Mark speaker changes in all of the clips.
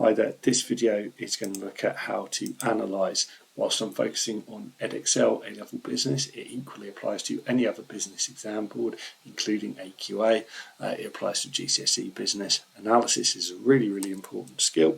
Speaker 1: Hi there, this video is going to look at how to analyse. Whilst I'm focusing on Edexcel A-Level Business, it equally applies to any other business exam board, including AQA. It applies to GCSE Business. Analysis is a really important skill.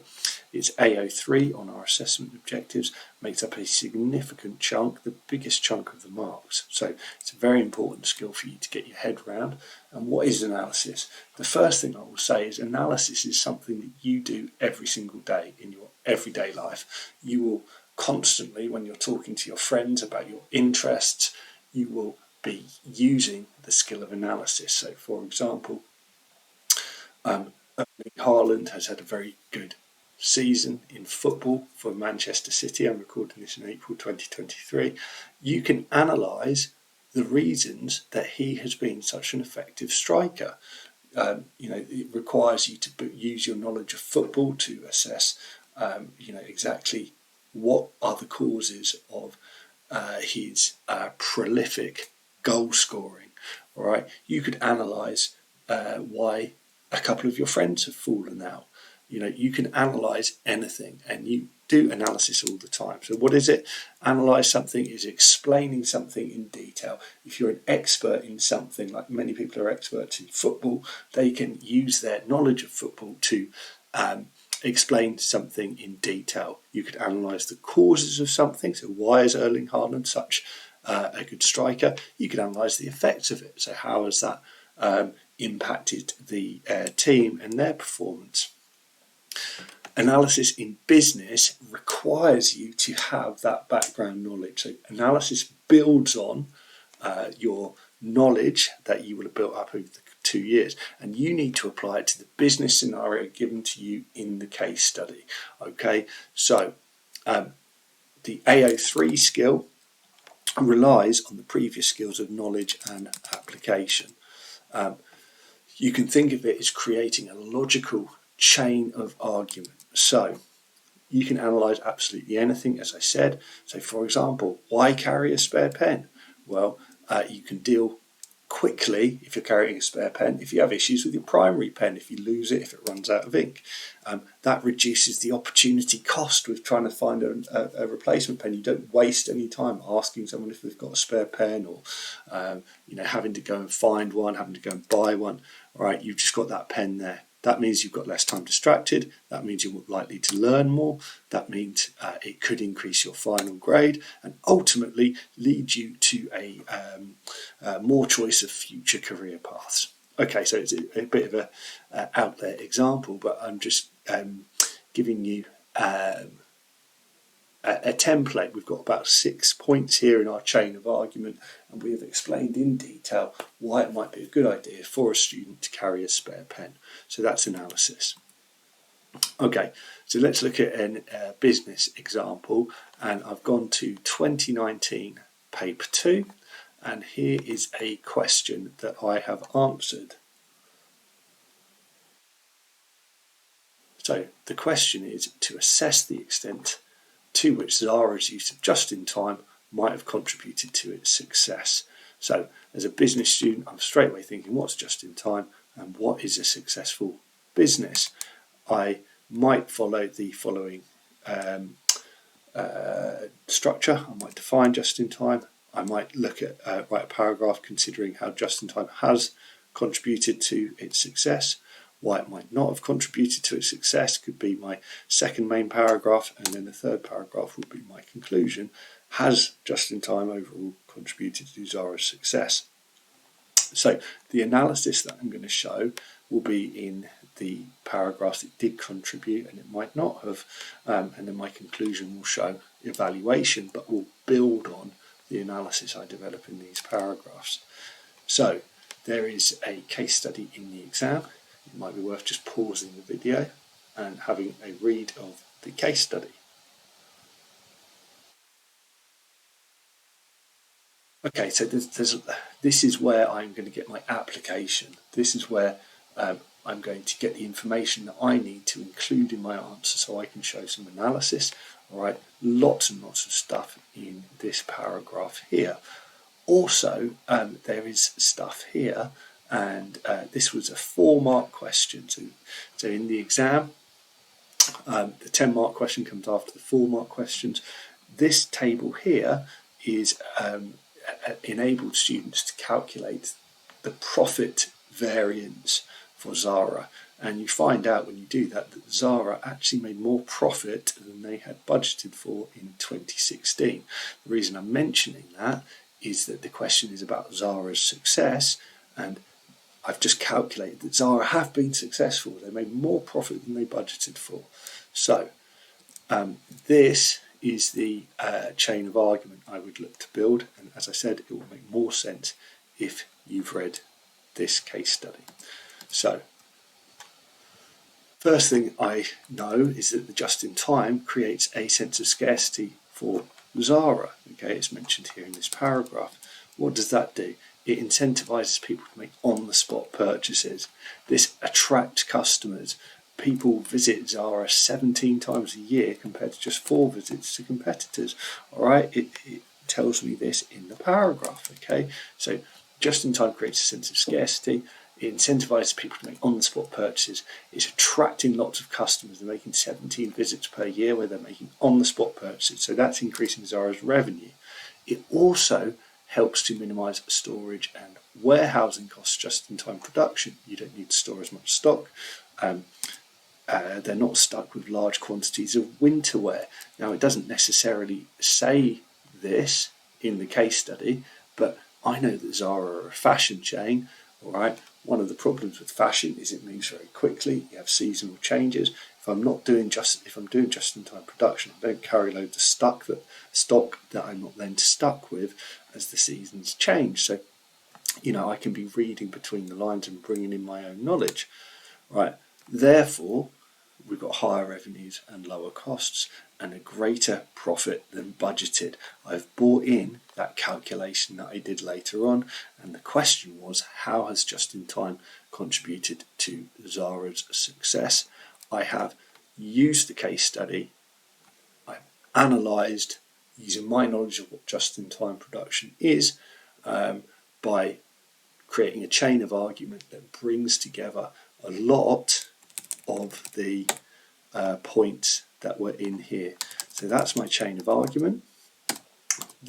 Speaker 1: It's AO3 on our assessment objectives, makes up a significant chunk, the biggest chunk of the marks. So it's a very important skill for you to get your head around. And what is analysis? The first thing I will say is analysis is something that you do every single day in your everyday life. You will constantly, when you're talking to your friends about your interests, you will be using the skill of analysis. So for example, Erling Haaland has had a very good season in football for Manchester City. I'm recording this in April 2023. You can analyse the reasons that he has been such an effective striker. It requires you to use your knowledge of football to assess, exactly what are the causes of his prolific goal scoring. All right, you could analyse why a couple of your friends have fallen out. You can analyse anything, and you do analysis all the time. So what is it? Analyse something is explaining something in detail. If you're an expert in something, like many people are experts in football, they can use their knowledge of football to explain something in detail. You could analyse the causes of something. So why is Erling Haaland such a good striker? You could analyse the effects of it. So how has that impacted the team and their performance? Analysis in business requires you to have that background knowledge. So analysis builds on your knowledge that you will have built up over the 2 years, and you need to apply it to the business scenario given to you in the case study. Okay, so the AO3 skill relies on the previous skills of knowledge and application. You can think of it as creating a logical chain of argument. So you can analyse absolutely anything, as I said. So for example, why carry a spare pen? Well, you can deal quickly if you're carrying a spare pen if you have issues with your primary pen, if you lose it, if it runs out of ink. That reduces the opportunity cost with trying to find a replacement pen. You don't waste any time asking someone if they've got a spare pen, or having to go and find one, having to go and buy one. All right, you've just got that pen there. That means you've got less time distracted. That means you're more likely to learn more. That means it could increase your final grade and ultimately lead you to a more choice of future career paths. Okay, so it's a bit of a out there example, but I'm just giving you a template. We've got about 6 points here in our chain of argument, and we have explained in detail why it might be a good idea for a student to carry a spare pen. So that's analysis. Okay, so let's look at a business example, and I've gone to 2019 paper 2, and here is a question that I have answered. So the question is to assess the extent to which Zara's use of just-in-time might have contributed to its success. So as a business student, I'm straight away thinking, what's just-in-time and what is a successful business? I might follow the following structure. I might define just-in-time. I might look at write a paragraph considering how just-in-time has contributed to its success. Why it might not have contributed to its success could be my second main paragraph, and then the third paragraph would be my conclusion. Has just-in-time overall contributed to Zara's success? So the analysis that I'm going to show will be in the paragraphs that did contribute and it might not have, and then my conclusion will show evaluation, but will build on the analysis I develop in these paragraphs. So there is a case study in the exam. It might be worth just pausing the video and having a read of the case study. Okay, so this is where I'm going to get my application. This is where I'm going to get the information that I need to include in my answer so I can show some analysis. All right, lots and lots of stuff in this paragraph here. Also, there is stuff here, and this was a 4-mark question. So in the exam, The 10-mark question comes after the 4-mark questions. This table here is enabled students to calculate the profit variance for Zara, and you find out when you do that Zara actually made more profit than they had budgeted for in 2016. The reason I'm mentioning that is that the question is about Zara's success, and I've just calculated that Zara have been successful. They made more profit than they budgeted for. So this is the chain of argument I would look to build, and as I said, it will make more sense if you've read this case study. So first thing I know is that the just-in-time creates a sense of scarcity for Zara. Okay, it's mentioned here in this paragraph. What does that do? It incentivizes people to make on-the-spot purchases. This attracts customers. People visit Zara 17 times a year compared to just 4 visits to competitors. All right, it tells me this in the paragraph. Okay, so just-in-time creates a sense of scarcity. It incentivizes people to make on-the-spot purchases. It's attracting lots of customers. They're making 17 visits per year where they're making on-the-spot purchases. So that's increasing Zara's revenue. It also helps to minimise storage and warehousing costs just-in-time production. You don't need to store as much stock. They're not stuck with large quantities of winter wear. Now, it doesn't necessarily say this in the case study, but I know that Zara are a fashion chain. All right. One of the problems with fashion is it moves very quickly. You have seasonal changes. If I'm doing just-in-time production, I don't carry loads of stock that I'm not then stuck with as the seasons change. So, I can be reading between the lines and bringing in my own knowledge. Right. Therefore, we've got higher revenues and lower costs and a greater profit than budgeted. I've brought in that calculation that I did later on, and the question was, how has just-in-time contributed to Zara's success? I have used the case study, I've analysed using my knowledge of what just-in-time production is by creating a chain of argument that brings together a lot of the points that were in here. So that's my chain of argument.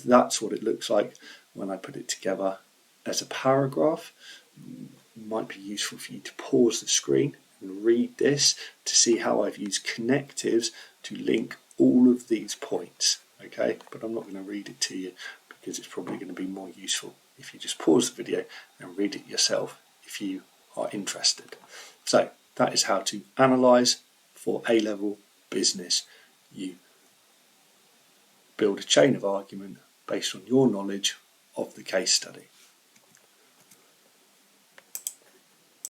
Speaker 1: That's what it looks like when I put it together as a paragraph. It might be useful for you to pause the screen and read this to see how I've used connectives to link all of these points. Okay, but I'm not going to read it to you because it's probably going to be more useful if you just pause the video and read it yourself if you are interested. So that is how to analyse for A-level business. You build a chain of argument based on your knowledge of the case study.